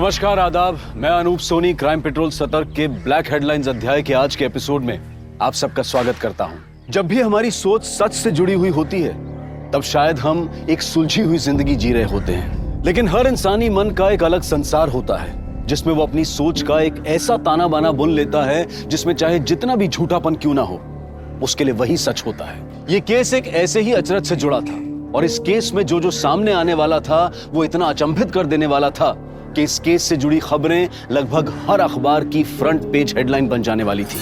नमस्कार, आदाब। मैं अनूप सोनी क्राइम पेट्रोल सतर्क के ब्लैक हेडलाइंस अध्याय के आज के एपिसोड में आप सबका स्वागत करता हूं। जब भी हमारी सोच सच से जुड़ी हुई होती है तब शायद हम एक सुलझी हुई जिंदगी जी रहे होते हैं, लेकिन हर इंसानी मन का एक अलग संसार होता है जिसमें वो अपनी सोच का एक ऐसा ताना बाना बुन लेता है जिसमें चाहे जितना भी झूठापन क्यों ना हो, उसके लिए वही सच होता है। ये केस एक ऐसे ही अचरज से जुड़ा था और इस केस में जो सामने आने वाला था वो इतना अचंभित कर देने वाला था कि इस केस से जुड़ी खबरें लगभग हर अखबार की फ्रंट पेज हेडलाइन बन जाने वाली थी।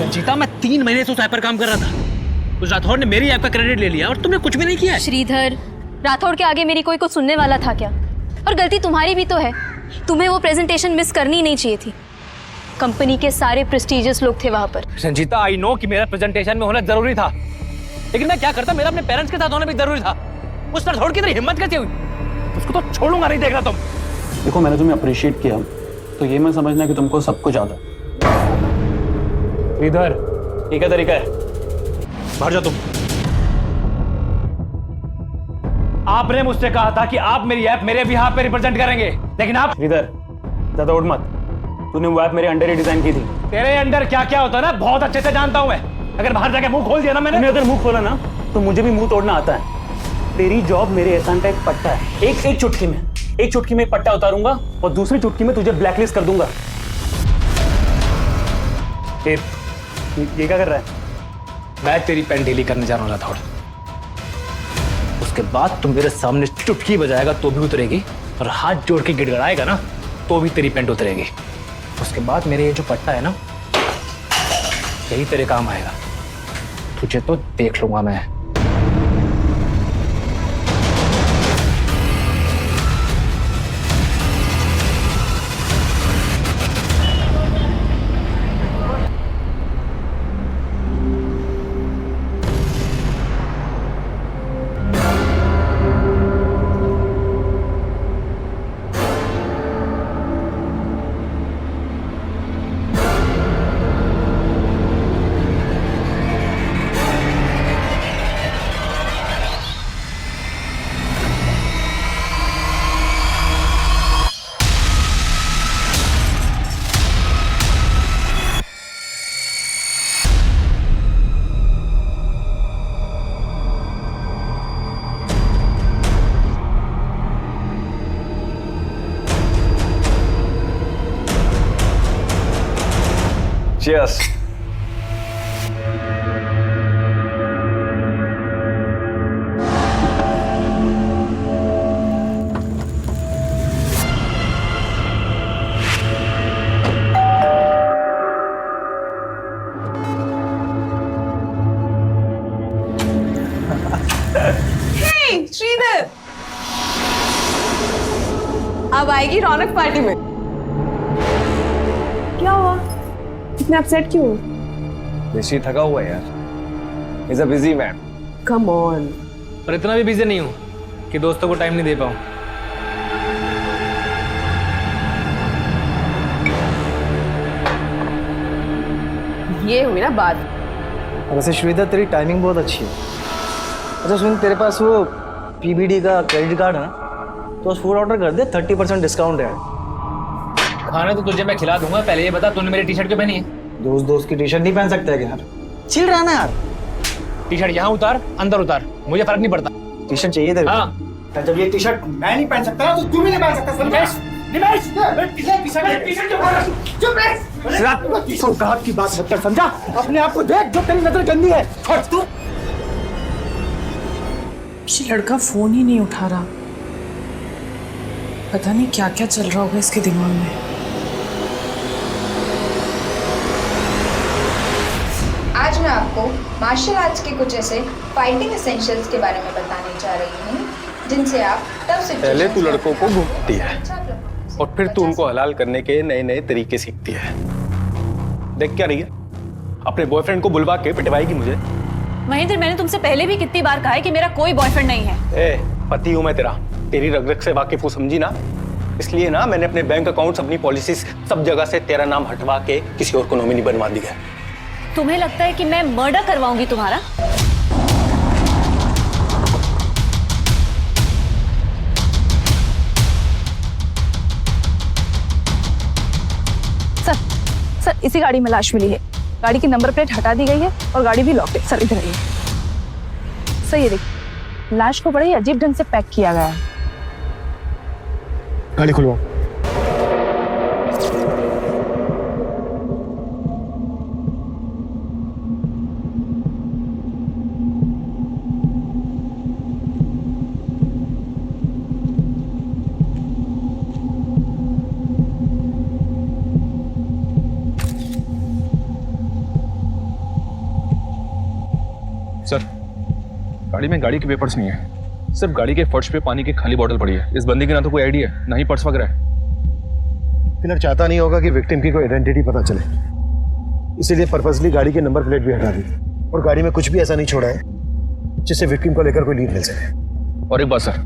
रंजीता, मैं 3 महीने से उस ऐप पर काम कर रहा था। उस राठौड़ ने मेरी ऐप का क्रेडिट ले लिया और तुमने कुछ भी नहीं किया। श्रीधर, राठौड़ के आगे मेरी कोई कुछ सुनने वाला था क्या? और गलती तुम्हारी भी तो है। तुम्हें वो प्रेजेंटेशन मिस करनी ही नहीं चाहिए थी। कंपनी के सारे प्रेस्टिजियस लोग थे वहां पर। रंजीता, आई नो कि मेरा प्रेजेंटेशन में होना जरूरी था, लेकिन मैं क्या करता, मेरा अपने पेरेंट्स के साथ होना भी जरूरी था। उस राठौड़ की इतनी हिम्मत कैसे हुई? उसको तो छोड़ूंगा नहीं, देखना तुम। देखो, मैंने तुम्हें अप्रिशिएट किया तो ये मैं समझना कि तुमको सब कुछ आता। इधर ये क्या तरीका है? बाहर जाओ तुम। आपने मुझसे कहा था कि आप मेरी ऐप मेरे बिहाफ पे रिप्रेजेंट करेंगे, लेकिन आप इधर ज्यादा उठ मत। तूने वो ऐप मेरे अंडर ही डिजाइन की थी। तेरे अंडर क्या क्या होता है ना, बहुत अच्छे से जानता हूं मैं। अगर बाहर जाके मुंह खोल दिया ना मैंने अगर मुंह खोला ना तो मुझे भी मुंह तोड़ना आता है। तेरी जॉब मेरे एहसान का एक पट्टा है। एक चुटकी में एक पट्टा उतारूंगा और दूसरी चुटकी में तुझे ब्लैकलिस्ट कर दूंगा। ये क्या कर रहा है? मैं तेरी पेन ढीली करने जा रहा हूं राठौड़। उसके बाद तुम मेरे सामने चुटकी बजाएगा तो भी उतरेगी, और हाथ जोड़ के गिड़गड़ाएगा ना तो भी तेरी पेंट उतरेगी। उसके बाद मेरे ये जो पट्टा है ना, यही तेरे काम आएगा। तुझे तो देख लूंगा मैं। Cheers. श्रीधर, अब आएगी रौनक पार्टी में। क्या हुआ? इतना अपसेट क्यों? ऋषि थका हुआ है यार। He's a busy man. Come on. पर इतना भी बिजी नहीं हूं कि दोस्तों को टाइम नहीं दे पाऊं। ये हुई ना बात। वैसे श्रीधर, तेरी टाइमिंग बहुत अच्छी है। अच्छा सुन, तेरे पास वो पीबीडी का क्रेडिट कार्ड है ना, तो फूड ऑर्डर कर दे, 30% डिस्काउंट है। खाना तो तुझे मैं खिला दूंगा, पहले ये बता तूने मेरी टी शर्ट क्यों पहनी है? दोस्त की टी शर्ट नहीं पहन सकते है यार? चिल रहा ना यार। टी शर्ट यहाँ उतार, अंदर उतार, मुझे फर्क नहीं पड़ता। टी शर्ट चाहिए तेरे? हाँ। जब ये टी शर्ट मैं नहीं पहन सकता तो तू भी नहीं पहन सकता। औकात की बात मत कर, समझा? अपने आप को देख, जो तेरी नजर गंदी है। और तू ये लड़का फोन ही नहीं उठा रहा। पता नहीं क्या क्या चल रहा होगा इसके दिमाग में। आज मैं आपको मार्शल आर्ट्स के कुछ ऐसे फाइटिंग एसेंशियल्स के बारे में बताने जा रही हूँ जिनसे आप टफ सिचुएशन पहले तू लड़कों को घूमती है और फिर तू उनको हलाल करने के नए नए तरीके सीखती है। देख क्या रही है? अपने बॉयफ्रेंड को बुलवा के पिटवाएगी मुझे। महेंद्र, मैंने तुमसे पहले भी कितनी बार कहा है कि मेरा कोई बॉयफ्रेंड नहीं है। ए, पति हूं मैं तेरा, तेरी रग रग से वाकिफ हूं, समझी ना? इसलिए ना मैंने अपने बैंक अकाउंट्स, अपनी पॉलिसीज, सब जगह से तेरा नाम हटवा के किसी और को नॉमिनी बनवा दिया है। तुम्हें लगता है कि मैं मर्डर करवाऊंगी तुम्हारा? सर इसी गाड़ी में लाश मिली है। गाड़ी की नंबर प्लेट हटा दी गई है और गाड़ी भी लॉक है। सर इधर आइए। सर ये देखिए, लाश को बड़े ही अजीब ढंग से पैक किया गया है। गाड़ी खुलवाओ। सर, गाड़ी में गाड़ी के पेपर्स नहीं है, सिर्फ गाड़ी के फर्श पे पानी की खाली बोतल पड़ी है। इस बंदी की ना तो कोई आईडी है, ना ही पर्स वगैरह है। किलर चाहता नहीं होगा कि विक्टिम की कोई आइडेंटिटी पता चले, इसीलिए पर्पसली गाड़ी के नंबर प्लेट भी हटा दी और गाड़ी में कुछ भी ऐसा नहीं छोड़ा है जिससे विक्टिम को लेकर कोई लीड मिल सके। और एक बात सर,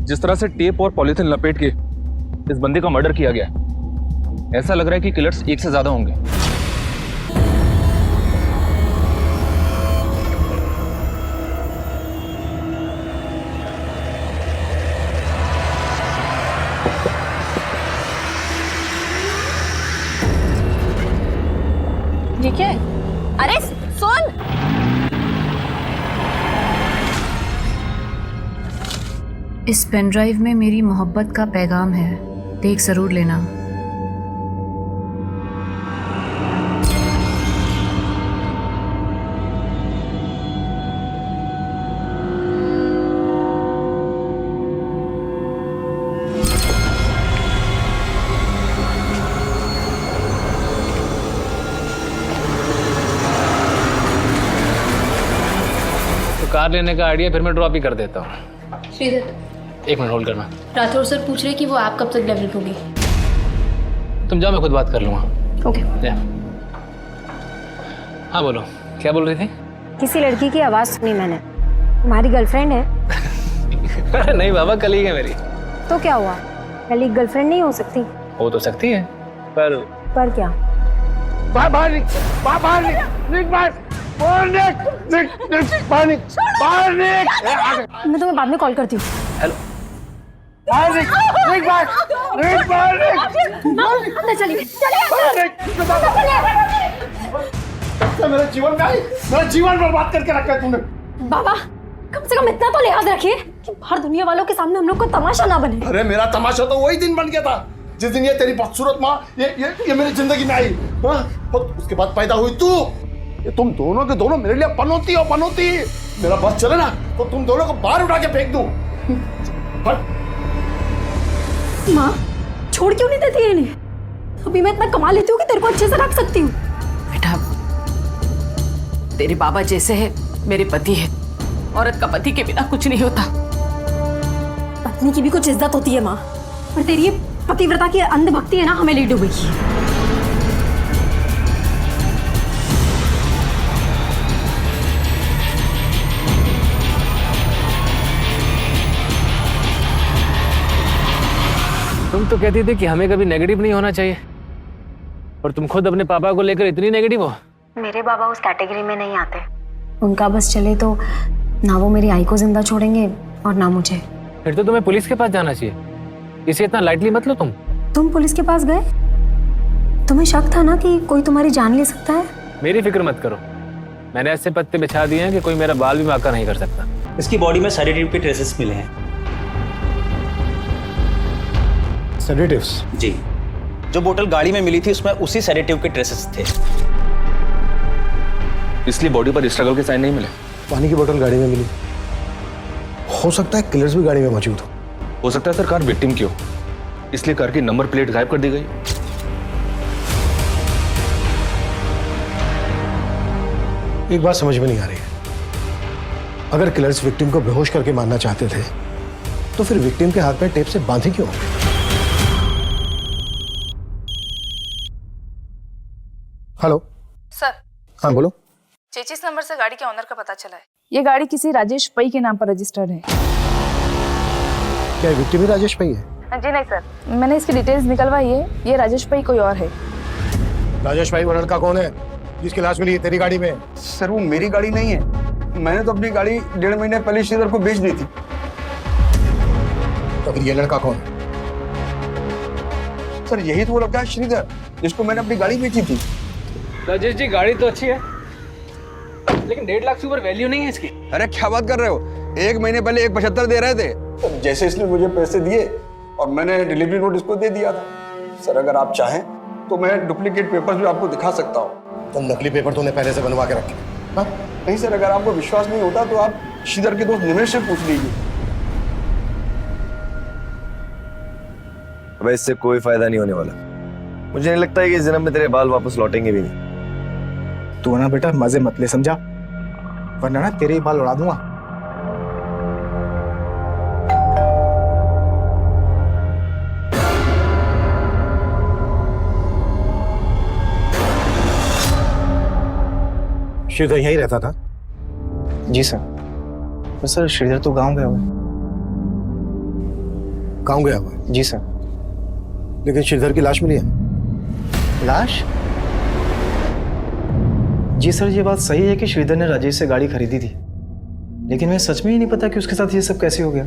जिस तरह से टेप और पॉलीथिन लपेट के इस बंदी का मर्डर किया गया, ऐसा लग रहा है कि किलर्स एक से ज्यादा होंगे। ये क्या है? अरे सुन, इस पेन ड्राइव में मेरी मोहब्बत का पैगाम है, देख जरूर लेना। कार लेने का आइडिया फिर मैं ड्रॉप ही कर देता हूँ। श्रीधर, एक मिनट होल्ड करना। राठौर सर पूछ रहे कि वो ऐप कब तक डेवलप होगी। तुम जाओ, मैं खुद बात कर लूँगा। ओके। या। हाँ बोलो, क्या बोल रही थी? किसी लड़की की आवाज सुनी मैंने। तुम्हारी गर्लफ्रेंड है? अरे नहीं बाबा, कलीग है मेरी। तो क्या हुआ, कलीग गर्लफ्रेंड नहीं हो सकती? हो तो सकती है, पर क्या? मैं तुम्हें बाद में कॉल करती हूँ। हेलो। अंदर चलिए। मेरा जीवन बर्बाद करके रखा है तूने। बाबा, कम से कम इतना तो लिहाज रखिए कि बाहर दुनिया वालों के सामने हम लोग को तमाशा ना बने। अरे मेरा तमाशा तो वही दिन बन गया था जिस दिन ये तेरी बदसूरत माँ ये मेरी जिंदगी में आई। और उसके बाद पैदा हुई तू। ये तुम दोनों के दोनों मेरे लिए पनौती हो, पनौती। मेरा बस चले ना तो तुम दोनों को बाहर उठा के फेंक दूं। माँ छोड़ क्यों नहीं देती है इन्हें? अभी मैं इतना कमा लेती हूँ कि तेरे को अच्छे से रख सकती हूँ। बेटा, तेरे बाबा जैसे है मेरे पति है। औरत का पति के बिना कुछ नहीं होता। पत्नी की भी कुछ इज्जत होती है माँ, और तेरी ये पतिव्रता की अंधभक्ति है ना, हमें ले डूबेगी। तुम तो कहती थी कि हमें कभी नेगेटिव नहीं होना चाहिए, और तुम खुद अपने पापा को लेकर इतनी नेगेटिव हो। मेरे बाबा उस कैटेगरी में नहीं आते। उनका बस चले तो ना वो मेरी आई को जिंदा छोड़ेंगे और ना मुझे। फिर तो तुम्हें पुलिस के पास जाना चाहिए। इसे इतना लाइटली मत लो तुम पुलिस के पास गए? तुम्हें शक था ना कि कोई तुम्हारी जान ले सकता है? मेरी फिक्र मत करो, मैंने ऐसे पत्ते बिछा दिए हैं कि कोई मेरा बाल भी बांका नहीं कर सकता। इसकी बॉडी में सेडेटिव के ट्रेसेस मिले हैं। सेडेटिव्स? जी, जो बोतल गाड़ी में मिली थी उसमें उसी सेडेटिव के ट्रेसेस थे। इसलिए बॉडी पर स्ट्रगल के साइन नहीं मिले। पानी की बोतल गाड़ी में मिली, हो सकता है किलर्स भी गाड़ी में मौजूद हो सकता है सर कार विक्टिम की हो, इसलिए कार की नंबर प्लेट गायब कर दी गई। एक बात समझ में नहीं आ रही है, अगर किलर्स विक्टिम को बेहोश करके मारना चाहते थे तो फिर विक्टिम के हाथ में टेप से बांधे क्यों? Hello sir. हाँ बोलो। चेचिस नंबर से गाड़ी के ऑनर का पता चला है। ये गाड़ी किसी राजेश पै के नाम पर रजिस्टर्ड है। क्या विक्टिम ही राजेश पै है? जी नहीं सर, मैंने इसकी डिटेल्स निकलवाई है। ये राजेश पै कोई और है। राजेश भाई वो लड़का कौन है? जिसकी लाश मिली तेरी गाड़ी में। सर वो मेरी गाड़ी नहीं है, मैंने तो अपनी गाड़ी 1.5 महीने पहले श्रीधर को बेच दी थी। तो फिर ये लड़का कौन है? सर यही तो वो लड़का है श्रीधर जिसको मैंने अपनी गाड़ी बेची थी। राजेश जी गाड़ी तो अच्छी है लेकिन 1.5 लाख से ऊपर वैल्यू नहीं है इसकी। अरे क्या बात कर रहे हो, 1 महीने पहले 1.75 दे रहे थे। तो जैसे इसने मुझे पैसे दिए और मैंने डिलीवरी नोट इसको दे दिया था। सर अगर आप चाहें तो मैं डुप्लीकेट पेपर्स भी आपको दिखा सकता हूँ। तो नकली पेपर तूने पहले से बनवा के रखे? हाँ? नहीं सर, अगर आपको विश्वास नहीं होता तो आप श्रीधर के दोस्त निमेश से पूछ लीजिए। अबे इससे कोई फायदा नहीं होने वाला। मुझे नहीं लगता है कि इस जन्म में तेरे बाल वापस लौटेंगे भी नहीं। तू ना बेटा मजे मत ले, समझा? वरना ना तेरे ही बाल उड़ा दूंगा। श्रीधर यहीं रहता था? जी सर। पर सर श्रीधर तो गांव गया हुआ है। गाँव गया हुआ है? जी सर। लेकिन श्रीधर की लाश मिली है। लाश? जी सर, ये बात सही है कि श्रीधर ने राजेश से गाड़ी खरीदी थी, लेकिन मैं सच में ही नहीं पता कि उसके साथ ये सब कैसे हो गया।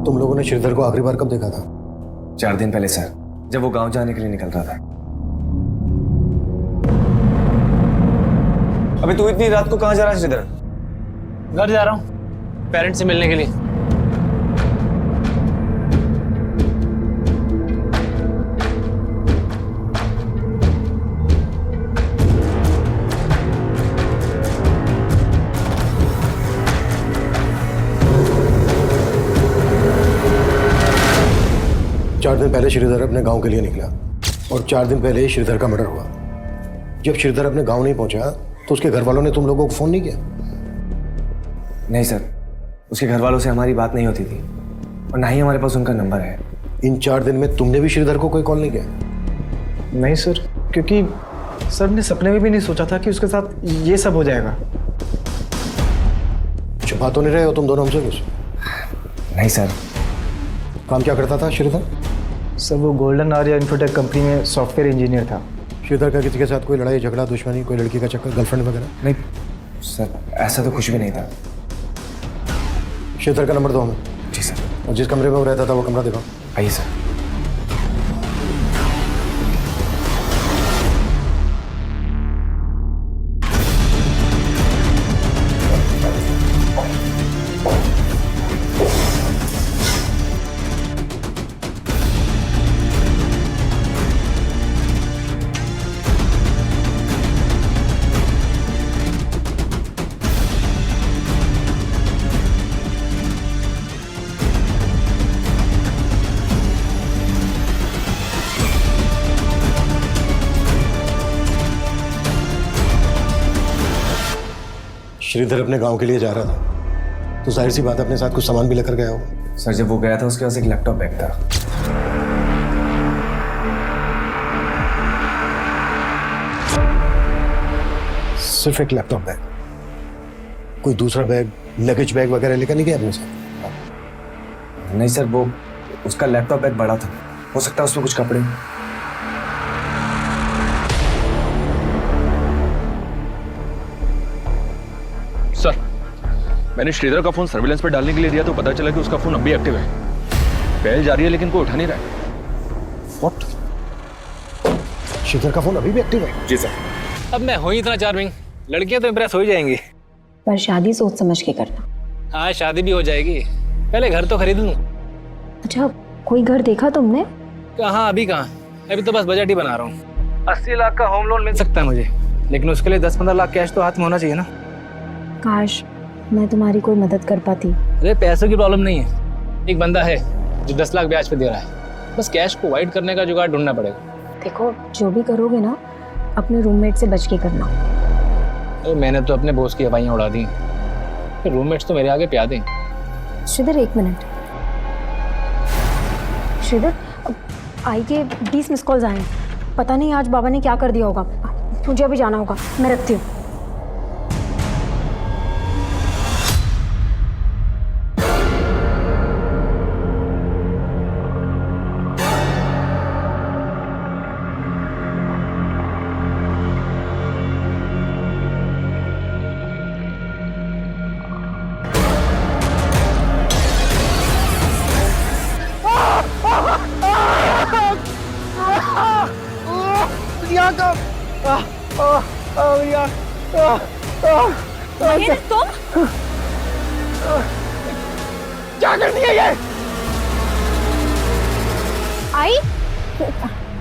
तुम लोगों ने श्रीधर को आखिरी बार कब देखा था? 4 दिन पहले सर, जब वो गांव जाने के लिए निकल रहा था। अबे तू इतनी रात को कहाँ जा रहा है श्रीधर? घर जा रहा हूँ पेरेंट्स से मिलने के लिए। चार दिन पहले श्रीधर अपने गांव के लिए निकला और 4 दिन पहले ही श्रीधर का मर्डर हुआ। जब श्रीधर अपने गांव नहीं पहुंचा तो उसके घर वालों ने तुम लोगों को फोन नहीं किया? नहीं सर, उसके घर वालों से हमारी बात नहीं होती थी और ना ही हमारे पास उनका नंबर है। इन 4 दिन में तुमने भी श्रीधर को कोई कॉल नहीं किया? नहीं सर, क्योंकि सर ने सपने में भी नहीं सोचा था कि उसके साथ ये सब हो जाएगा। छुपा तो नहीं रहे हो तुम दोनों हमसे कुछ? नहीं सर। काम क्या करता था श्रीधर? सर वो गोल्डन आर्या इन्फोटेक कंपनी में सॉफ्टवेयर इंजीनियर था। श्रीधर का किसी के साथ कोई लड़ाई झगड़ा दुश्मनी, कोई लड़की का चक्कर, गर्लफ्रेंड वगैरह? नहीं सर, ऐसा तो कुछ भी नहीं था। श्रीधर का नंबर दो हमें। जी सर। और जिस कमरे में वो रहता था वो कमरा दिखाओ। आइए सर। श्रीधर अपने गांव के लिए जा रहा था तो जाहिर सी बात है अपने साथ कुछ सामान भी लेकर गया होगा। सर जब वो गया था उसके पास एक लैपटॉप बैग था। सिर्फ एक लैपटॉप बैग? कोई दूसरा बैग, लगेज बैग वगैरह लेकर नहीं गया अपने साथ? नहीं सर, वो उसका लैपटॉप बैग बड़ा था, हो सकता है उसमें कुछ कपड़े। सर मैंने श्रीधर का फोन सर्विलेंस पर डालने के लिए दिया तो पता चला कि उसका फोन अब भी एक्टिव है। पहल जा रही है लेकिन कोई उठा नहीं रहा है। What? श्रीधर का फोन अभी भी एक्टिव है? जी सर। अब मैं हूँ इतना चार्मिंग, लड़कियां तो इम्प्रेस हो ही जाएंगी। पर शादी सोच समझ के करना। हाँ शादी भी हो जाएगी, पहले घर तो खरीद लूँ। अच्छा कोई घर देखा तुमने? कहाँ अभी कहाँ, अभी तो बस बजट ही बना रहा हूँ। 80 लाख का होम लोन मिल सकता है मुझे, लेकिन उसके लिए 10-15 लाख कैश तो हाथ में होना चाहिए ना। काश मैं तुम्हारी कोई मदद कर पाती। अरे पैसों की प्रॉब्लम नहीं है, एक बंदा है जो 10 लाख ब्याज पे दे रहा है, बस कैश को वाइड करने का जुगाड़ ढूंढना पड़ेगा। देखो जो भी करोगे ना अपने रूममेट से बच के करना। अरे मैंने तो अपने बॉस की हवाइयाँ उड़ा दी, फिर रूममेट्स तो मेरे आगे प्या दें। श्रीधर 1 मिनट। श्रीधर आई के 20 मिस कॉल्स आए, पता नहीं आज बाबा ने क्या कर दिया होगा। मुझे अभी जाना होगा, मैं रखती हूँ। ये तुम क्या करनी है ये? आई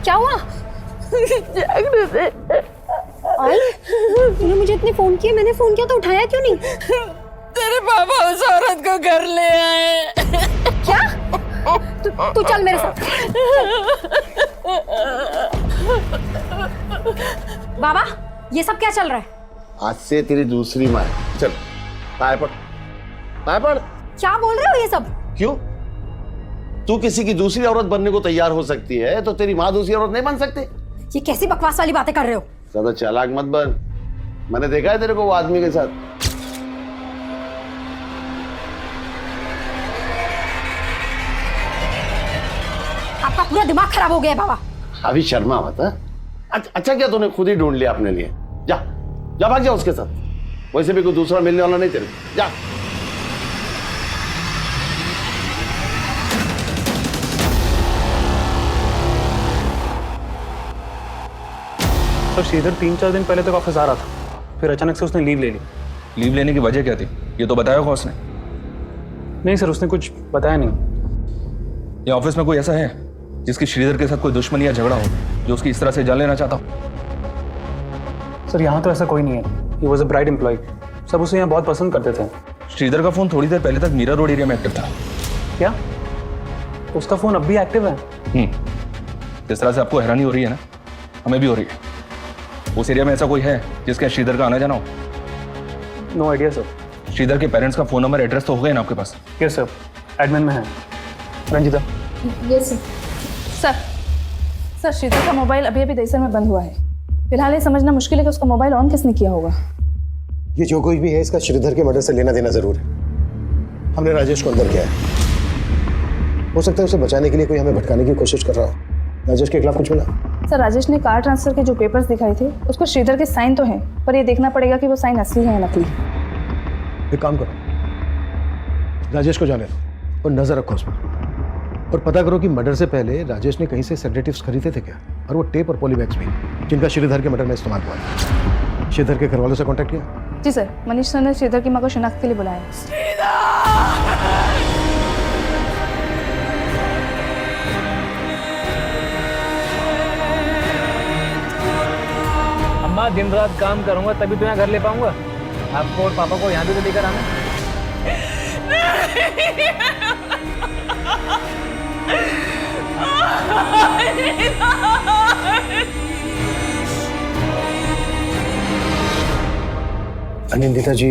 क्या हुआ? आई तूने मुझे इतने फोन किए, मैंने फोन किया तो उठाया क्यों नहीं? तेरे पापा उस औरत को घर ले आए। क्या? तू चल मेरे साथ। बाबा ये सब क्या चल रहा है? आज से तेरी दूसरी माँ है। चल पाए पड़, पाए पड़। क्या बोल रहे हो ये सब? क्यों? तू किसी की दूसरी औरत बनने को तैयार हो सकती है तो तेरी माँ दूसरी औरत नहीं बन सकती? ये कैसी बकवास वाली बातें कर रहे हो? ज्यादा चालाक मत बन। मैंने देखा है तेरे को वो आदमी के साथ। आपका पूरा दिमाग खराब हो गया है बाबा। अभी शर्मा मत। अच्छा क्या तूने खुद ही ढूंढ लिया अपने लिए? जा जा भाग जा उसके साथ। वैसे भी कोई दूसरा मिलने वाला नहीं तेरे। जा। तो श्रीधर 3-4 दिन पहले तक ऑफिस आ रहा था, फिर अचानक से उसने लीव ले ली। लीव लेने की वजह क्या थी? ये तो बताया होगा उसने। नहीं सर, उसने कुछ बताया नहीं। ये ऑफिस में कोई ऐसा है जिसकी श्रीधर के साथ कोई दुश्मनी या झगड़ा हो, जो उसकी इस तरह से जान लेना चाहता हो? सर यहाँ तो ऐसा कोई नहीं है। He was a bright employee, सब उसे यहाँ बहुत पसंद करते थे। श्रीधर का फोन थोड़ी देर पहले तक मीरा रोड एरिया में एक्टिव था। क्या उसका फोन अब भी एक्टिव है? जिस तरह से आपको हैरानी हो रही है ना, हमें भी हो रही है। उस एरिया में ऐसा कोई है जिसके श्रीधर का आना जाना हो? No idea sir. श्रीधर के पेरेंट्स का फोन नंबर, एड्रेस तो हो गए ना आपके पास? यस सर, एडमिन में है। Ranjita. Yes sir. Sir Shridhar का मोबाइल अभी अभी दहीसर में बंद हुआ है। फिलहाल ये समझना मुश्किल है कि उसका मोबाइल ऑन किसने किया होगा। ये जो कोई भी है इसका श्रीधर के मर्डर से लेना देना जरूर है। हमने राजेश को अंदर किया है। हो सकता है उसे बचाने के लिए कोई हमें भटकाने की कोशिश कर रहा हो। राजेश के खिलाफ कुछ मिला? सर राजेश ने कार ट्रांसफर के जो पेपर्स दिखाए थे उसको श्रीधर के साइन तो हैं, पर ये देखना पड़ेगा कि वो साइन असली है या नकली। एक काम करो, राजेश को जाने दो और नजर रखो उस पर, और पता करो कि मर्डर से पहले राजेश ने कहीं से सेडेटिव्स खरीदे थे क्या, और वो टेप और पॉलीबैग्स भी जिनका श्रीधर के मर्डर में इस्तेमाल हुआ है। श्रीधर के घर वालों से कांटेक्ट किया? जी सर, मनीष सर ने श्रीधर की मां को शिनाख्त के लिए बुलाया। अम्मा दिन रात काम करूंगा तभी तो यहाँ घर ले पाऊंगा। आपको और पापा को यहाँ भी तो लेकर आना। अनिंदिता जी,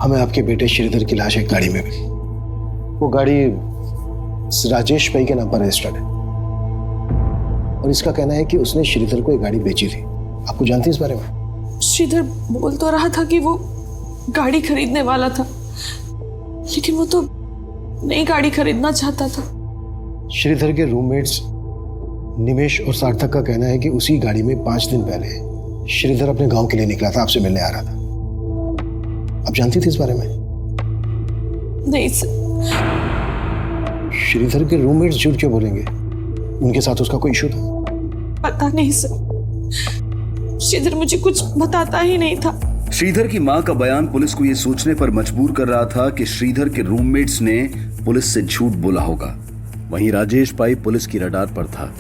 हमें आपके बेटे श्रीधर की लाश एक गाड़ी में मिली। वो गाड़ी राजेश भाई के नाम पर रजिस्टर्ड है और इसका कहना है कि उसने श्रीधर को एक गाड़ी बेची थी। आपको जानती है इस बारे में? श्रीधर बोल तो रहा था कि वो गाड़ी खरीदने वाला था, लेकिन वो तो नई गाड़ी खरीदना चाहता था। श्रीधर के रूममेट्स निमेश और सार्थक का कहना है कि उसी गाड़ी में 5 दिन पहले श्रीधर अपने गांव के लिए निकला था, आपसे मिलने आ रहा था। आप जानती थी इस बारे में? नहीं सर। श्रीधर के रूममेट्स झूठ क्यों बोलेंगे? उनके साथ उसका कोई इशू था? पता नहीं सर, श्रीधर मुझे कुछ बताता ही नहीं था। श्रीधर की मां का बयान पुलिस को यह सोचने पर मजबूर कर रहा था कि श्रीधर के रूममेट्स ने पुलिस से झूठ बोला होगा। वहीं राजेश भाई पुलिस की रडार पर था।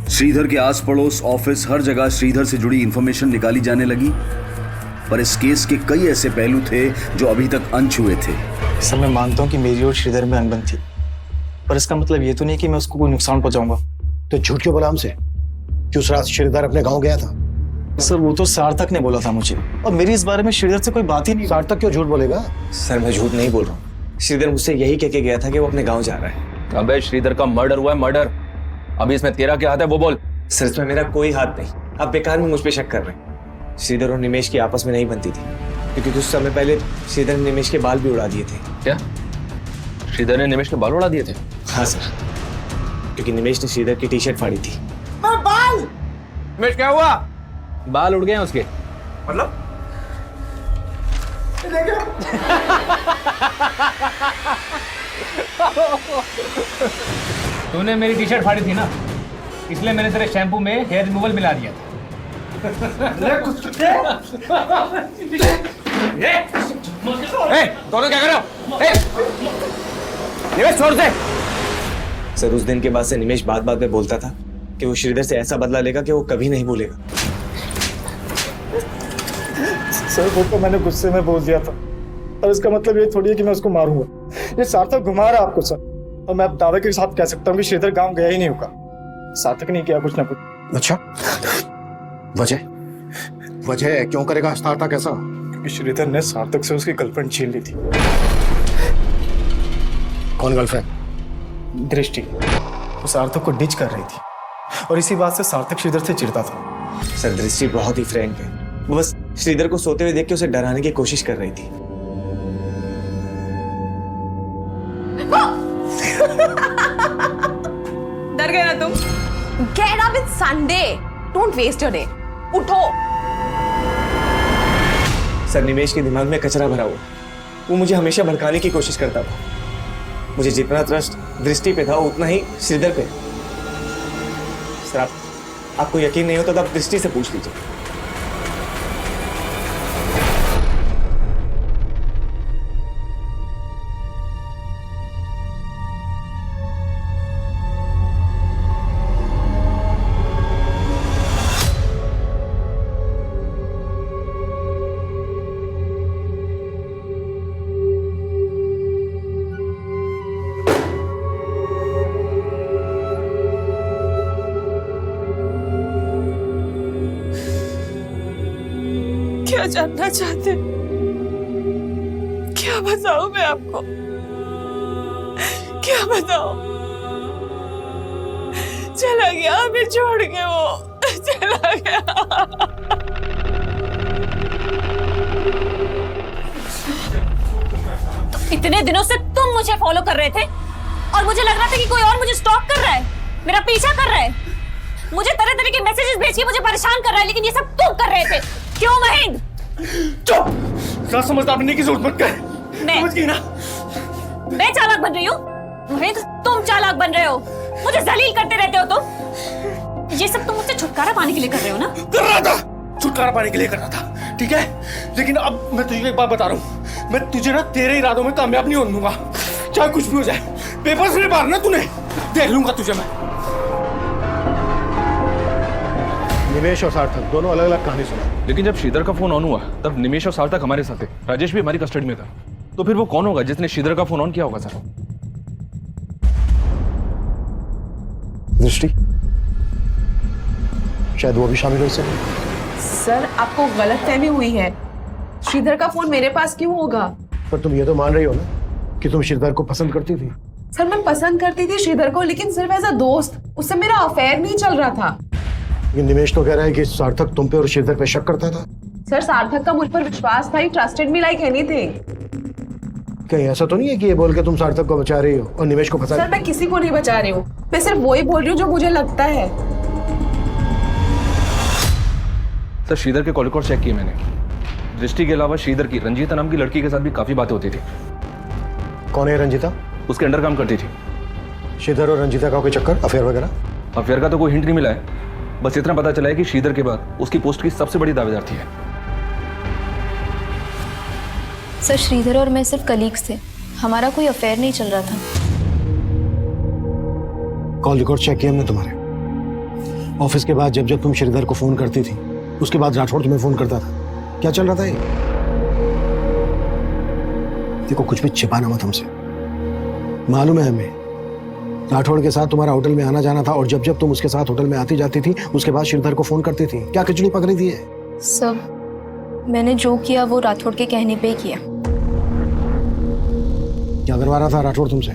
श्रीधर के आस पड़ोस, ऑफिस, हर जगह श्रीधर से जुड़ी इंफॉर्मेशन निकाली जाने लगी, पर इस केस के कई ऐसे पहलू थे जो अभी तक अनछुए थे। सर मैं मानता हूँ कि मेरी और श्रीधर में अनबन थी, पर इसका मतलब ये तो नहीं कि मैं उसको कोई नुकसान पहुंचाऊंगा। तो झूठ क्यों बोला हमसे कि उस रात श्रीधर अपने गांव गया था? सर वो तो सार्थक ने बोला था मुझे, और मेरी इस बारे में श्रीधर से कोई बात ही नहीं। सार्थक क्यों झूठ बोलेगा? सर मैं झूठ नहीं बोल रहा हूँ। श्रीधर मुझसे यही कह के गया था कि वो अपने गाँव जा रहा है। अबे श्रीधर का मर्डर हुआ है, मर्डर। अभी इसमें तेरा क्या हाथ है वो बोल। सर इसमें मेरा कोई हाथ नहीं, आप बेकार में मुझ पे शक कर रहे हैं। श्रीधर और निमेश की आपस में नहीं बनती थी, क्योंकि कुछ समय पहले श्रीधर ने निमेश के बाल भी उड़ा दिए थे। क्या? श्रीधर ने निमेश के बाल उड़ा दिए थे? हाँ सर, क्योंकि निमेश ने श्रीधर की टी शर्ट फाड़ी थी। बाल? निमेश क्या हुआ? बाल उड़ गए हैं उसके। मतलब? तूने मेरी टी शर्ट फाड़ी थी ना, इसलिए मैंने तेरे शैम्पू में हेयर रिमूवल मिला दिया था। दोनों क्या कर रहे हो? निमेश छोड़ दे। सर उस दिन के बाद से निमेश बात बात में बोलता था कि वो श्रीधर से ऐसा बदला लेगा कि वो कभी नहीं भूलेगा। सर वो तो मैंने गुस्से में बोल दिया था, और इसका मतलब ये थोड़ी है कि मैं उसको मारूंगा। ये सार्थक घुमा रहा आपको सर, और मैं अब दावे के साथ कह सकता हूँ कि श्रीधर गांव गया ही नहीं होगा। सार्थक नहीं किया कुछ ना कुछ। अच्छा, वजह क्यों करेगा सार्थक ऐसा? क्योंकि श्रीधर ने सार्थक से उसकी गर्लफ्रेंड छीन ली थी। कौन गर्लफ्रेंड? दृष्टि। वो सार्थक को डिच कर रही थी, और इसी बात से सार्थक श्रीधर से चिढ़ता था। सर दृष्टि बहुत ही फ्रैंक है, वो बस श्रीधर को सोते हुए देख के उसे डराने की कोशिश कर रही थी। डर गए ना तुम? Get up, it's Sunday. Don't waste your day. उठो। सर निमेश के दिमाग में कचरा भरा हुआ, वो मुझे हमेशा भड़काने की कोशिश करता था। मुझे जितना ट्रस्ट दृष्टि पे था उतना ही श्रीधर पे। सर आपको यकीन नहीं होता तो आप दृष्टि से पूछ लीजिए। क्या जानना चाहते? क्या बताऊं मैं आपको? क्या बताऊं? चला गया हमें छोड़ के, वो चला गया। तो इतने दिनों से तुम मुझे फॉलो कर रहे थे, और मुझे लग रहा था कि कोई और मुझे स्टॉक कर रहा है, मेरा पीछा कर रहा है, मुझे तरह तरह के मैसेजेस भेज के मुझे परेशान कर रहा है, लेकिन ये सब तुम कर रहे थे। क्यों महेंद्र? चुप! क्या समझदार बनने की जरूरत मत कर। समझ गई ना? मैं चालाक बन रही हूँ? महेंद्र तुम चालाक बन रहे हो, मुझे जलील करते रहते हो तुम। ये सब तुम मुझसे छुटकारा पाने के लिए कर रहे हो ना? कर रहा था, छुटकारा पाने के लिए कर रहा था, ठीक है? लेकिन अब मैं तुझे एक बात बता रहा हूँ, मैं तुझे ना तेरे इरादों में कामयाब नहीं होने दूंगा, चाहे कुछ भी हो जाए। पेपर से मारना तूने, देख लूंगा तुझे मैं। निमेश और सार्थक दोनों अलग अलग कहानी सुना। लेकिन जब श्रीधर का फोन ऑन हुआ तब निमेश और सार्थक हमारे साथ थे, राजेश भी हमारी कस्टडी में था। तो फिर वो कौन होगा जिसने श्रीधर का फोन ऑन किया होगा? सर दृष्टि, शायद वो भी शामिल हो सके। सर आपको गलतफहमी हुई है, श्रीधर का फोन मेरे पास क्यों होगा? पर तुम ये तो मान रही हो ना कि तुम श्रीधर को पसंद करती थी? सर मैं पसंद करती थी श्रीधर को, लेकिन सिर्फ एज अ दोस्त, उससे मेरा अफेयर नहीं चल रहा था। लेकिन निमेश तो कह रहा है कि सार्थक तुम पे और श्रीधर पे शक करता था। सर सार्थक का मुझ पर विश्वास था, ही ट्रस्टेड मी लाइक एनीथिंग। कहीं ऐसा तो नहीं है कि ये बोल के तुम सार्थक को बचा रही हो और निमेश को फंसा? सर मैं किसी को नहीं बचा रही हूँ, मैं सिर्फ वही बोल रही हूँ जो मुझे लगता है। सर श्रीधर के कॉल रिकॉर्ड चेक किए मैंने। दृष्टि के अलावा श्रीधर की रंजीता नाम की लड़की के साथ भी काफी बातें होती थी। कौन है रंजीता? उसके अंडर काम करती थी। श्रीधर और रंजीता का कोई चक्कर, अफेयर वगैरह? अफेयर का तो कोई हिंट नहीं मिला है, बस इतना पता चला है कि श्रीधर के बाद उसकी पोस्ट की सबसे बड़ी दावेदार थी। सर श्रीधर और मैं सिर्फ कलीग्स थे, हमारा कोई अफेयर नहीं चल रहा था। कॉल रिकॉर्ड चेक किए हमने तुम्हारे। ऑफिस के बाद जब जब तुम श्रीधर को फोन करती थी, उसके बाद राठौड़ तुम्हें फोन करता था। क्या चल रहा था ये? देखो कुछ भी छिपाना मत हमसे, मालूम है हमें राठौड़ के साथ तुम्हारा होटल में आना जाना था, और जब जब तुम उसके साथ होटल में आती जाती थी उसके बाद श्रीधर को फोन करती थी। क्या खिचड़ी पक रही थी? सब मैंने जो किया वो राठौड़ के कहने पे ही किया। क्या करवा रहा था राठौड़ तुमसे?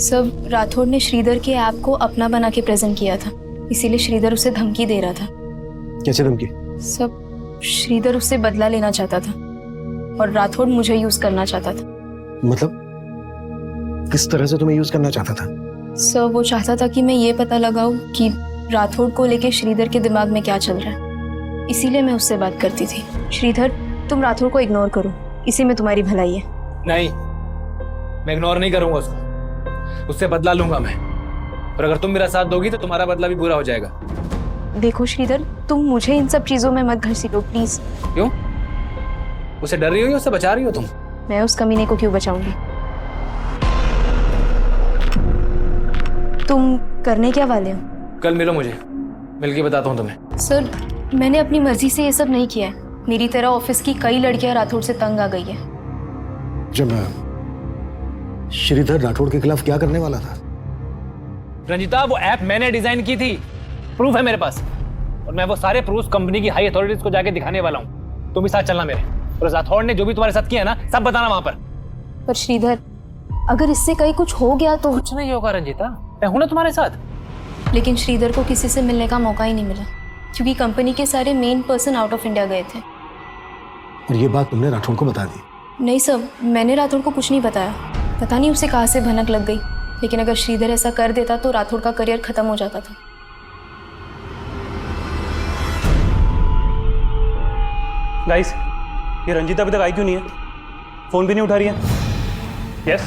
सब राठौड़ ने श्रीधर के ऐप को अपना बना के प्रेजेंट किया था, इसीलिए श्रीधर उसे धमकी दे रहा था। कैसे धमकी? सब श्रीधर उससे बदला लेना चाहता था और राठौड़ मुझे यूज करना चाहता था। मतलब किस तरह से तुम्हें यूज करना चाहता था? सर वो चाहता था कि मैं ये पता लगाऊं कि राठौड़ को लेके श्रीधर के दिमाग में क्या चल रहा है, इसीलिए मैं उससे बात करती थी। श्रीधर तुम राठौड़ को इग्नोर करो, इसी में तुम्हारी भलाई है। नहीं, मैं इग्नोर नहीं करूंगा उसको, उससे बदला लूंगा मैं, और अगर तुम मेरा साथ दोगी तो तुम्हारा बदला भी बुरा हो जाएगा। देखो श्रीधर, तुम मुझे इन सब चीजों में मत घसीटो प्लीज। क्यों? उसे डर रही हो या उससे बचा रही हो तुम? मैं उस कमीने को क्यों बचाऊंगी? तुम करने क्या वाले हो? कल मिलो मुझे, मिलके बताता हूँ तुम्हें। सर, मैंने अपनी मर्जी से ये सब नहीं किया है। मेरी तरह ऑफिस की कई लड़कियां राठौड़ से तंग आ गई है। जब मैं श्रीधर राठौड़ के खिलाफ क्या करने वाला था? रंजिता, वो ऐप मैंने डिजाइन की थी, प्रूफ है मेरे पास, और मैं वो सारे प्रूफ कंपनी की हाई अथॉरिटीज को जाके दिखाने वाला हूँ। तुम भी साथ चलना मेरे, और राठौड़ ने जो भी तुम्हारे साथ किया ना, सब बताना वहां पर। पर श्रीधर, अगर इससे कहीं कुछ हो गया तो? कुछ नहीं होगा रंजिता, मैं हूं ना तुम्हारे साथ। लेकिन श्रीधर को किसी से मिलने का मौका ही नहीं मिला, क्योंकि कंपनी के सारे main person out of India गए थे। और ये बात तुमने राठौड़ को बता दी? नहीं सर, मैंने राठौड़ को कुछ नहीं बताया। पता नहीं उसे कहाँ से भनक लग गई, लेकिन अगर श्रीधर ऐसा कर देता तो राठौड़ का करियर खत्म हो जाता था। गाइस, ये रंजीता अभी तक आई क्यों नहीं है? फोन भी नहीं उठा रही है। यस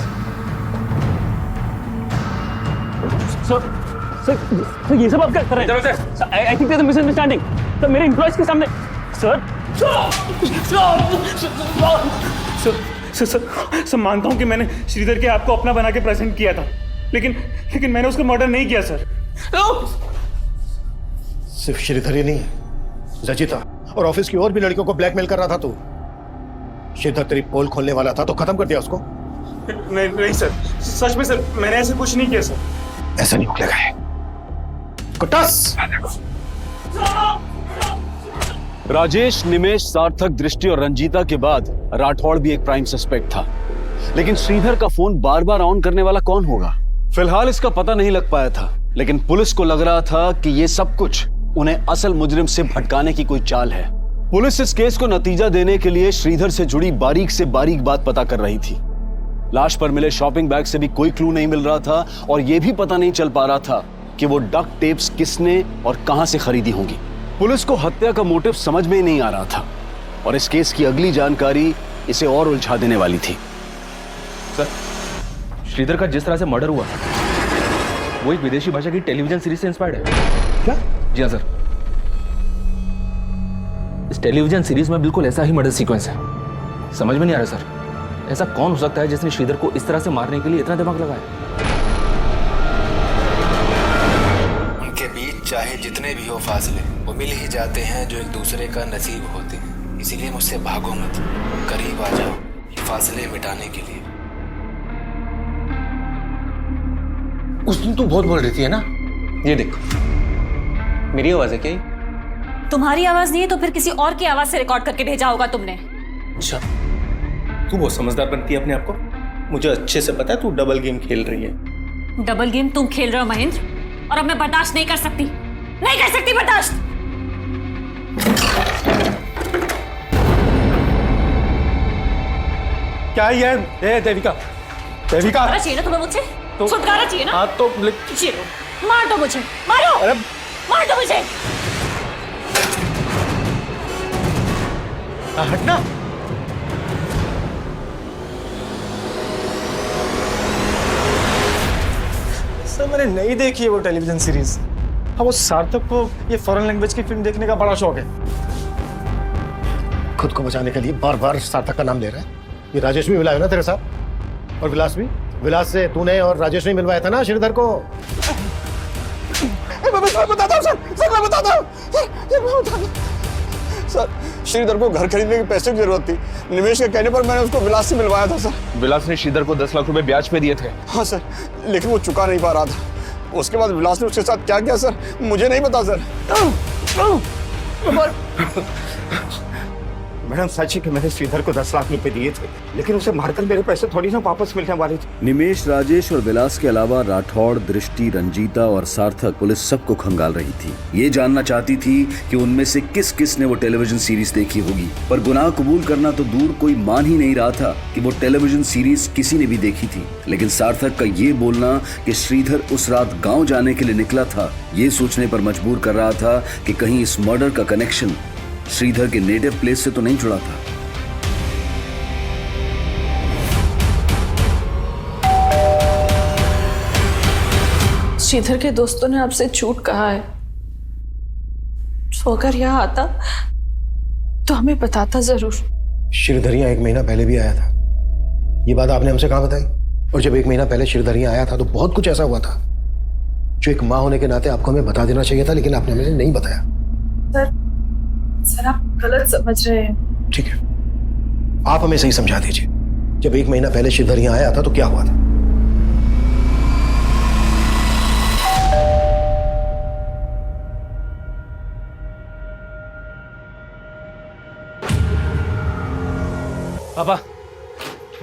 सर, ये सब आप क्या कर रहे हैं? I think there is a misunderstanding. Sir, मेरे एम्प्लॉयज के सामने। सर सर, मानता हूं कि मैंने श्रीधर के आपको अपना बना के प्रेजेंट किया था, लेकिन मैंने उसको मर्डर नहीं किया सर। सिर्फ श्रीधर ही नहीं, रंजीता और ऑफिस की और भी लड़कियों को ब्लैकमेल कर रहा था तू। श्रीधर तेरी पोल खोलने वाला था तो खत्म कर दिया उसको? नहीं सर, सच में सर, मैंने ऐसे कुछ नहीं किया सर। ऐसा नहीं निकलेगा है। कुटास! राजेश, निमेश, सार्थक, दृष्टि और रंजीता के बाद राठौड़ भी एक प्राइम सस्पेक्ट था, लेकिन श्रीधर का फोन बार बार ऑन करने वाला कौन होगा? फिलहाल इसका पता नहीं लग पाया था, लेकिन पुलिस को लग रहा था कि ये सब कुछ उन्हें असल मुजरिम से भटकाने की कोई चाल है। पुलिस इस केस को नतीजा देने के लिए श्रीधर से जुड़ी बारीक से बारीक बात पता कर रही थी। लाश पर मिले शॉपिंग बैग से भी कोई क्लू नहीं मिल रहा था, और यह भी पता नहीं चल पा रहा था कि वो डक्ट टेप्स किसने और कहां से खरीदी होंगी। पुलिस को हत्या का मोटिव समझ में ही नहीं आ रहा था, और इस केस की अगली जानकारी इसे और उलझा देने वाली थी। सर, श्रीधर का जिस तरह से मर्डर हुआ वो एक विदेशी भाषा की टेलीविजन सीरीज से इंस्पायर्ड है। क्या? जी हाँ सर, इस टेलीविजन सीरीज में बिल्कुल ऐसा ही मर्डर सीक्वेंस है। समझ में नहीं आ रहा सर, ऐसा कौन हो सकता है जिसने श्रीधर को इस तरह से मारने के लिए इतना दिमाग लगाया? उनके बीच चाहे जितने भी हो फासले, वो मिल ही जाते हैं जो एक दूसरे का नसीब होते हैं। इसीलिए मुझसे भागो मत, करीब आ जाओ ये फासले मिटाने के लिए। उस दिन तू बहुत बोल रही थी है ना? ये देख, मेरी आवाज है क्या? तुम्हारी आवाज नहीं है तो फिर किसी और की आवाज से रिकॉर्ड करके भेजा होगा तुमने। अच्छा, तू बहुत समझदार बनती है अपने आप को। मुझे अच्छे से पता है तू डबल गेम खेल रही है। डबल गेम तुम खेल रहे हो महेंद्र, और अब मैं बर्दाश्त नहीं कर सकती, नहीं कर सकती बर्दाश्त। क्या है ये? देविका, छुटकारा चाहिए ना तुम्हें मुझसे? छुटकारा चाहिए ना? हाँ तो मार दो मुझे, मारो, अरे मार दो मुझे। हटना। सर, मैंने नहीं देखी है वो टेलीविजन सीरीज। हाँ, वो सार्थक को ये फॉरेन लैंग्वेज की फिल्म देखने का बड़ा शौक है। खुद को बचाने के लिए बार बार सार्थक का नाम ले रहा है। ये राजेश भी मिला है ना तेरे साथ, और विलास भी। विलास से तूने और राजेश ने मिलवाया था ना श्रीधर को। मैं बताता हूँ सर, मैं बताता हूँ सर। श्रीधर को घर खरीदने के पैसे की जरूरत थी। निवेश के कहने पर मैंने उसको विलास से मिलवाया था सर। विलास ने श्रीधर को 10 लाख रुपए ब्याज पे दिए थे। हाँ सर, लेकिन वो चुका नहीं पा रहा था। उसके बाद विलास ने उसके साथ क्या किया सर, मुझे नहीं पता सर। मैडम, सच है कि मैंने श्रीधर को 10 लाख रुपए दिए थे, लेकिन उसे मारकर मेरे पैसे थोड़ी ना वापस मिलने वाले थे। निमेश, राजेश और विलास के अलावा राठौड़, दृष्टि, रंजीता और सार्थक पुलिस सबको खंगाल रही थी। ये जानना चाहती थी कि उनमें से किस किस ने वो टेलीविजन सीरीज देखी होगी, पर गुनाह कबूल करना तो दूर, कोई मान ही नहीं रहा था कि वो टेलीविजन सीरीज किसी ने भी देखी थी। लेकिन सार्थक का ये बोलना कि श्रीधर उस रात गाँव जाने के लिए निकला था, ये सोचने पर मजबूर कर रहा था कि कहीं इस मर्डर का कनेक्शन श्रीधर के नेटिव प्लेस से तो नहीं जुड़ा था। श्रीधर के दोस्तों ने आपसे झूठ कहा है। वो अगर यहाँ आता तो हमें बताता जरूर। श्रीधरिया 1 महीना पहले भी आया था। ये बात आपने हमसे कहाँ बताई? और जब 1 महीना पहले श्रीधरिया आया था तो बहुत कुछ ऐसा हुआ था जो एक माँ होने के नाते आपको हमें बता देना चाहिए था, लेकिन आपने हमें नहीं बताया। सर आप गलत समझ रहे हैं। ठीक है, आप हमें सही समझा दीजिए। जब 1 महीना पहले श्रीधरिया आया था तो क्या हुआ था? पापा,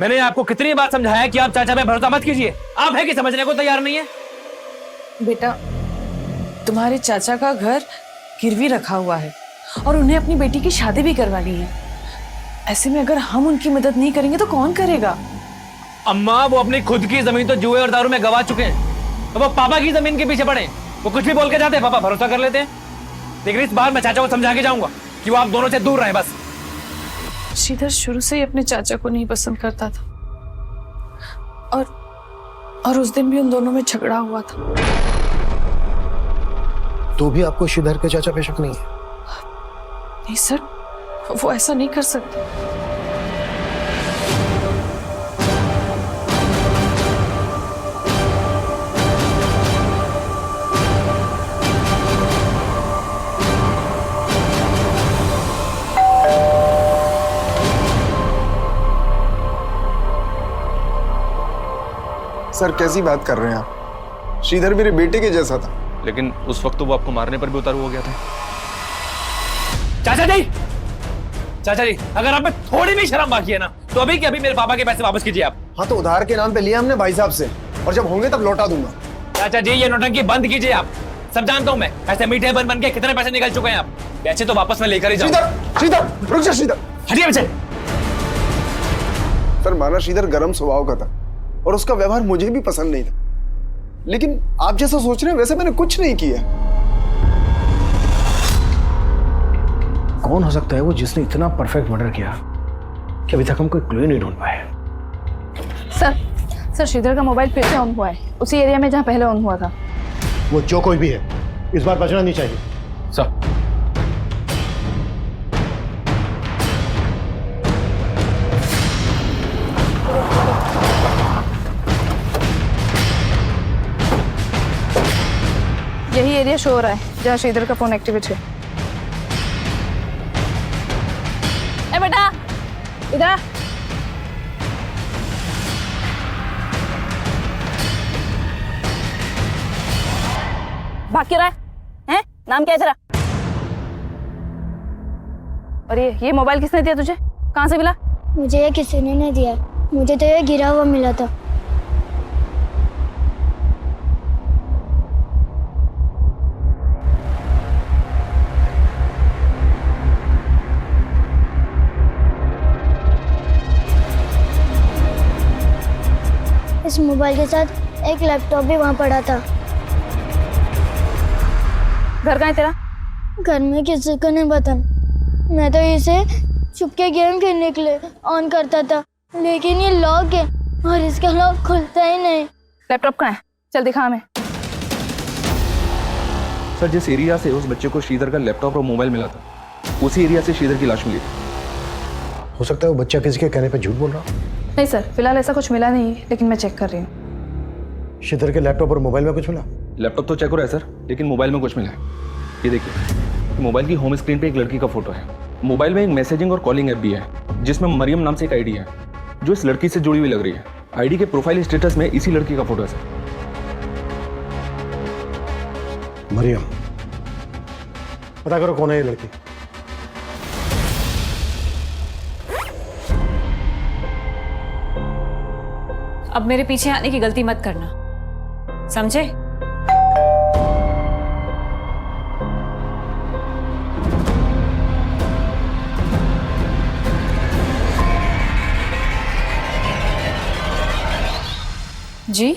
मैंने आपको कितनी बार समझाया कि आप चाचा पे भरोसा मत कीजिए। आप है कि समझने को तैयार नहीं है? बेटा, तुम्हारे चाचा का घर गिरवी रखा हुआ है और उन्हें अपनी बेटी की शादी भी करवानी है। ऐसे में अगर हम उनकी मदद नहीं करेंगे तो कौन करेगा? अम्मा, वो अपनी खुद की जमीन तो जुए और दारू में गवा चुके हैं, तो वो पापा की जमीन के पीछे पड़े। वो कुछ भी बोल के जाते हैं, पापा भरोसा कर लेते हैं। लेकिन इस बार मैं चाचा को समझा के जाऊंगा कि वो आप दोनों से दूर रहे बस। श्रीधर शुरू से ही अपने चाचा को नहीं पसंद करता था और उस दिन भी उन दोनों में झगड़ा हुआ था। तो भी आपको श्रीधर के चाचा पे शक नहीं है? नहीं सर, वो ऐसा नहीं कर सकते। सर कैसी बात कर रहे हैं आप? श्रीधर मेरे बेटे के जैसा था। लेकिन उस वक्त तो वो आपको मारने पर भी उतारू हो गया था। चाचा जी, अगर आप में थोड़ी भी शर्म बाकी है ना, तो अभी के अभी मेरे पापा के पैसे वापस कीजिए आप। हाँ, तो उधार के नाम पे लिया हमने भाई साहब से, और जब होंगे तब लौटा दूंगा। चाचा जी, ये नौटंकी बंद कीजिए आप। सब जानता हूँ मैं, ऐसे मीठे बन के कितने पैसे निकल चुके हैं आप। पैसे तो वापस मैं लेकर ही जाऊंगा। श्रीधर रुक जा, श्रीधर हटिए पीछे। सर माना श्रीधर गर्म स्वभाव का था और उसका व्यवहार मुझे भी पसंद नहीं था, लेकिन आप जैसा सोच रहे हैं वैसे मैंने कुछ नहीं किया। कौन हो सकता है वो जिसने इतना परफेक्ट मर्डर किया कि अभी तक हम कोई क्लू नहीं ढूंढ पाए? सर श्रीधर का मोबाइल फिर से ऑन हुआ है, उसी एरिया में जहाँ पहले ऑन हुआ था। वो जो कोई भी है, इस बार बचना नहीं चाहिए। सर, यही एरिया शो हो रहा है जहाँ श्रीधर का फोन एक्टिवेट है। ए बेटा, इधर आ। भाग क्यों रहा है? नाम क्या है तेरा? और ये मोबाइल किसने दिया तुझे? कहाँ से मिला? मुझे ये किसी ने नहीं दिया, मुझे तो ये गिरा हुआ मिला था। इस मोबाइल के साथ एक लैपटॉप भी वहाँ पड़ा था। घर कहाँ है तेरा? घर में किसी को नहीं पता। मैं तो इसे छुपके गेम खेलने के लिए ऑन करता था, लेकिन ये लॉक है और इसका लॉक खुलता ही नहीं। लैपटॉप कहाँ है? चल दिखा हमें। सर जिस एरिया से उस बच्चे को श्रीधर का लैपटॉप और मोबाइल मिला था, उसी एरिया से श्रीधर की लाश मिली थी। हो सकता है वो बच्चा किसी के कहने पे झूठ बोल रहा। नहीं सर, फिलहाल ऐसा कुछ मिला नहीं, लेकिन मैं चेक कर रही हूँ। श्रीधर के लैपटॉप और मोबाइल में कुछ मिला? लैपटॉप तो चेक हो रहा है सर, लेकिन मोबाइल में कुछ मिला है। ये देखिए, मोबाइल की होम स्क्रीन पे एक लड़की का फोटो है। मोबाइल में एक मैसेजिंग और कॉलिंग ऐप भी है, जिसमें मरियम नाम से एक आईडी है, जो इस लड़की से जुड़ी हुई लग रही है। आईडी के प्रोफाइल स्टेटस में इसी लड़की का फोटो है सर। मरियम, पता करो कौन है ये लड़की। अब मेरे पीछे आने की गलती मत करना, समझे? जी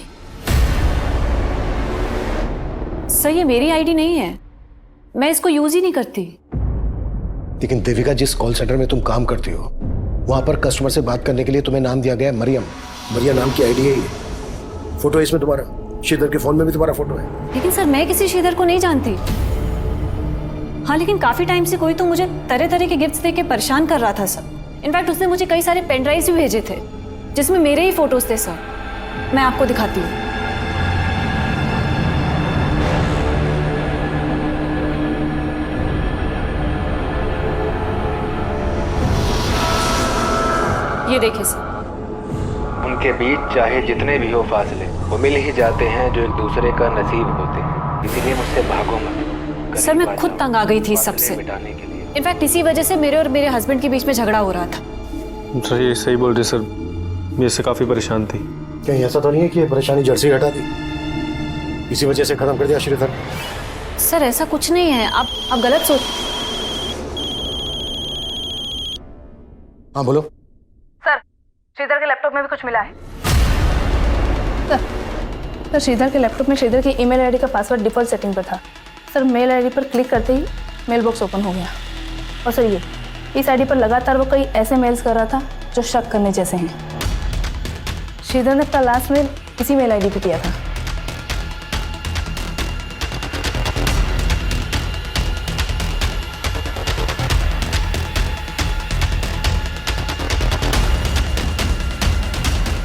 सर, ये मेरी आईडी नहीं है, मैं इसको यूज ही नहीं करती। लेकिन देविका, जिस कॉल सेंटर में तुम काम करती हो, वहां पर कस्टमर से बात करने के लिए तुम्हें नाम दिया गया है मरियम। मरियम नाम की आईडी है ये। फोटो है इसमें तुम्हारा, श्रीधर के फोन में भी तुम्हारा फोटो है। लेकिन सर, मैं किसी श्रीधर को नहीं जानती। हाँ, लेकिन काफी टाइम से कोई तो मुझे तरह तरह के गिफ्ट्स देके परेशान कर रहा था सर। इनफैक्ट उसने मुझे कई सारे पेन ड्राइव्स भी भेजे थे जिसमें मेरे ही फोटोज थे सर। मैं आपको दिखाती हूँ। ये देखिए सर। उनके बीच चाहे जितने भी हो फासले, वो मिल ही जाते हैं जो एक दूसरे का नसीब होते हैं। इसीलिए मुझसे भागो मत। सर मैं खुद तंग आ गई थी इस सबसे। इनफैक्ट इसी वजह से मेरे और मेरे हस्बैंड के बीच में झगड़ा हो रहा था। सर ये सही बोल रहे सर, मैं इससे काफ़ी परेशान थी। कहीं ऐसा तो नहीं है कि ये परेशानी जड़ से हटा दी, इसी वजह से खत्म कर दिया श्रीधर? सर ऐसा कुछ नहीं है, आप गलत सोच। हाँ बोलो। सर श्रीधर के लैपटॉप में भी कुछ मिला है। सर श्रीधर के लैपटॉप में श्रीधर की ईमेल आईडी का पासवर्ड डिफॉल्ट सेटिंग पर था। सर मेल आईडी पर क्लिक करते ही मेल बॉक्स ओपन हो गया। और सर ये इस आईडी पर लगातार वो कई ऐसे मेल्स कर रहा था जो शक करने जैसे हैं। श्रीधर ने अपना लास्ट मेल इसी मेल आईडी पे किया था।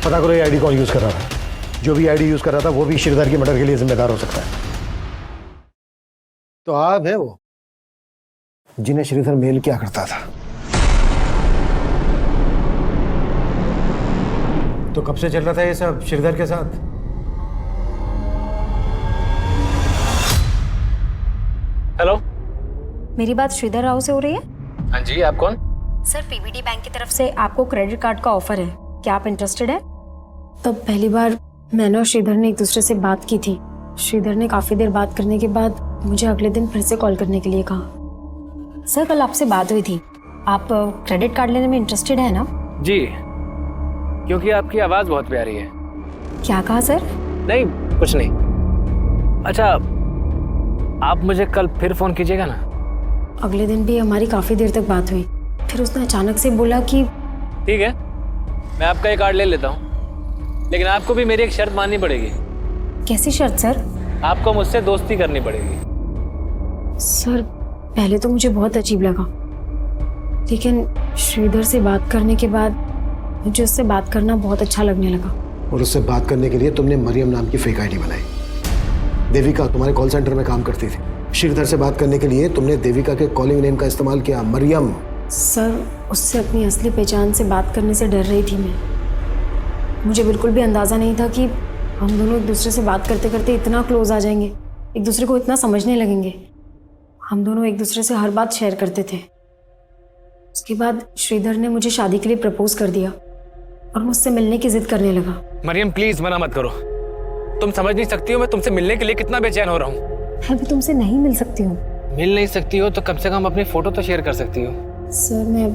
पता करो ये आईडी कौन यूज कर रहा था। जो भी आईडी यूज कर रहा था वो भी श्रीधर की मर्डर के लिए जिम्मेदार हो सकता है। तो आप है वो जिन्हें श्रीधर मेल किया करता था। तो कब से चल रहा था ये सब श्रीधर के साथ? हेलो, मेरी बात श्रीधर राव से हो रही है? हाँ जी, आप कौन? सर पीबीडी बैंक की तरफ से आपको क्रेडिट कार्ड का ऑफर है, क्या आप इंटरेस्टेड है? तब पहली बार मैंने और श्रीधर ने एक दूसरे से बात की थी। श्रीधर ने काफी देर बात करने के बाद मुझे अगले दिन फिर से कॉल करने के लिए कहा। सर कल आपसे बात हुई थी, आप क्रेडिट कार्ड लेने में इंटरेस्टेड है ना? जी, क्योंकि आपकी आवाज़ बहुत प्यारी है। क्या कहा सर? नहीं कुछ नहीं। अच्छा, आप मुझे कल फिर फ़ोन कीजिएगा ना? अगले दिन भी हमारी काफी देर तक बात हुई, फिर उसने अचानक से बोला कि ठीक है, मैं आपका ये कार्ड ले लेता हूँ, लेकिन आपको भी मेरी एक शर्त माननी पड़ेगी। कैसी शर्त सर? आपको मुझसे दोस्ती करनी पड़ेगी। सर पहले तो मुझे बहुत अजीब लगा, लेकिन श्रीधर से बात करने के बाद मुझे उससे बात करना बहुत अच्छा लगने लगा। और उससे बात करने के लिए तुमने मरियम नाम की फेक आईडी बनाई। देविका तुम्हारे कॉल सेंटर में काम करती थी। श्रीधर से बात करने के लिए तुमने देविका के कॉलिंग नेम का इस्तेमाल किया, मरियम। सर उससे अपनी असली पहचान से बात करने से डर रही थी मैं। मुझे बिल्कुल भी अंदाज़ा नहीं था कि हम दोनों एक दूसरे से बात करते करते इतना क्लोज आ जाएंगे, एक दूसरे को इतना समझने लगेंगे। हम दोनों एक दूसरे से हर बात शेयर करते थे। उसके बाद श्रीधर ने मुझे शादी के लिए प्रपोज कर दिया और मुझसे मिलने की जिद करने लगा। मरियम प्लीज मना मत करो, तुम समझ नहीं सकती हो मैं तुमसे मिलने के लिए कितना बेचैन हो रहा हूँ। मैं भी तुमसे नहीं मिल सकती हूँ। मिल नहीं सकती हो तो कम से कम अपनी फोटो तो शेयर कर सकती हो। सर मैं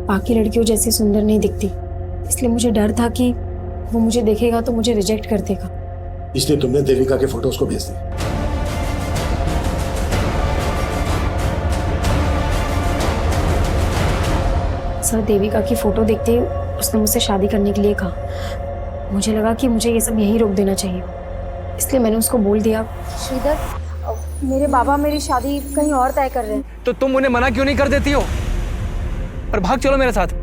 बाकी लड़कियों जैसी सुंदर नहीं दिखती, इसलिए मुझे डर था कि वो मुझे देखेगा तो मुझे रिजेक्ट कर देगा। इसलिए तुमने देविका के फोटोज को भेज दिया। सर देविका की फोटो देखते ही उसने मुझसे शादी करने के लिए कहा। मुझे लगा कि मुझे ये सब यहीं रोक देना चाहिए, इसलिए मैंने उसको बोल दिया, श्रीधर मेरे बाबा मेरी शादी कहीं और तय कर रहे हैं। तो तुम उन्हें मना क्यों नहीं कर देती हो और भाग चलो मेरे साथ।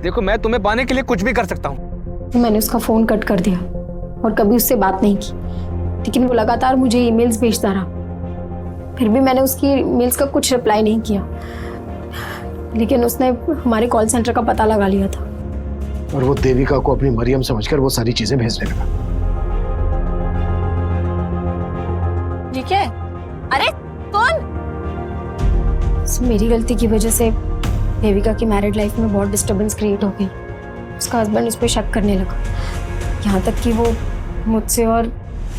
देखो मैं तुम्हें पाने के लिए कुछ भी कर सकता हूँ। तो मैंने उसका फोन कट कर दिया और कभी उससे बात नहीं की, लेकिन वो लगातार मुझे ईमेल्स भेजता रहा। फिर भी मैंने उसकी ईमेल्स का कुछ रिप्लाई नहीं किया, लेकिन उसने हमारे कॉल सेंटर का पता लगा लिया था और वो देविका को अपनी मरियम समझकर वो सारी चीजें भेजने लगा। ठीक है। अरे कौन? मेरी गलती की वजह से देविका की मैरिड लाइफ में बहुत डिस्टर्बेंस क्रिएट हो गई। उसका हस्बैंड उस पर शक करने लगा, यहाँ तक कि वो मुझसे और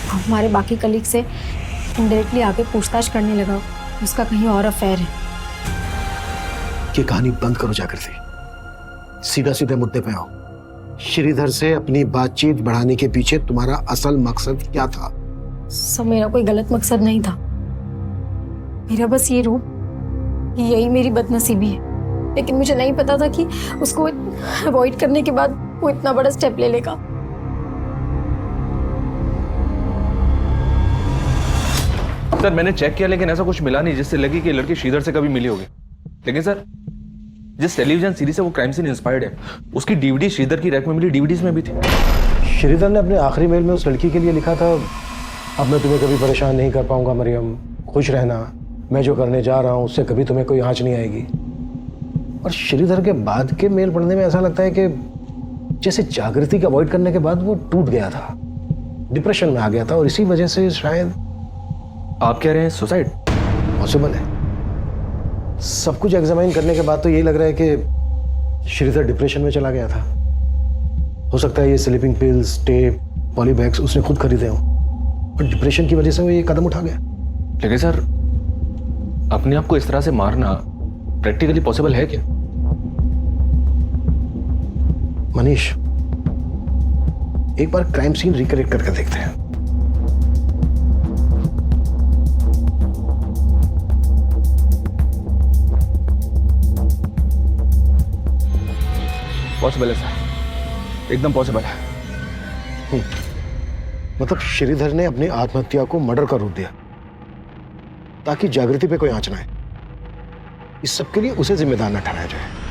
हमारे बाकी कलीग से इनडायरेक्टली आके पूछताछ करने लगा उसका कहीं और अफेयर है। ये कहानी बंद करो जाकर से, सीधा सीधे मुद्दे पे आओ। श्रीधर से अपनी बातचीत बढ़ाने के पीछे तुम्हारा असल मकसद क्या था? सब मेरा कोई गलत मकसद नहीं था, मेरा बस ये रूप यही मेरी बदनसीबी है। लेकिन मुझे नहीं पता था कि उसको अवॉइड करने के बाद वो इतना बड़ा स्टेप ले लेगा। सर मैंने चेक किया लेकिन ऐसा कुछ मिला नहीं जिससे लगी कि लड़की श्रीधर से कभी मिली होगी। लेकिन सर जिस टेलीविजन सीरीज से वो क्राइम सीन इंस्पायर्ड है उसकी डीवीडी श्रीधर की रैक में मिली डीवीडीज में भी थी। श्रीधर ने अपने आखिरी मेल में उस लड़की के लिए लिखा था, अब मैं तुम्हें कभी परेशान नहीं कर पाऊंगा मरियम, खुश रहना, मैं जो करने जा रहा हूं उससे कभी तुम्हें कोई आंच नहीं आएगी। और श्रीधर के बाद के मेल पढ़ने में ऐसा लगता है कि जैसे जागृति को अवॉइड करने के बाद वो टूट गया था, डिप्रेशन में आ गया था और इसी वजह से शायद। आप कह रहे हैं सुसाइड? पॉसिबल है। सब कुछ एग्जामाइन करने के बाद तो यही लग रहा है कि श्रीधर डिप्रेशन में चला गया था। हो सकता है ये स्लीपिंग पिल्स, टेप, पॉलीबैग्स उसने खुद खरीदे हों और डिप्रेशन की वजह से वो ये कदम उठा गया। लेकिन सर अपने आप को इस तरह से मारना प्रैक्टिकली पॉसिबल है क्या? मनीष, एक बार क्राइम सीन रिकलेक्ट करके देखते हैं। पॉसिबल है सर, एकदम पॉसिबल है। मतलब श्रीधर ने अपनी आत्महत्या को मर्डर का रूप दिया ताकि जागृति पे कोई आंच ना आए। इस सब के लिए उसे जिम्मेदार न ठहराया जाए।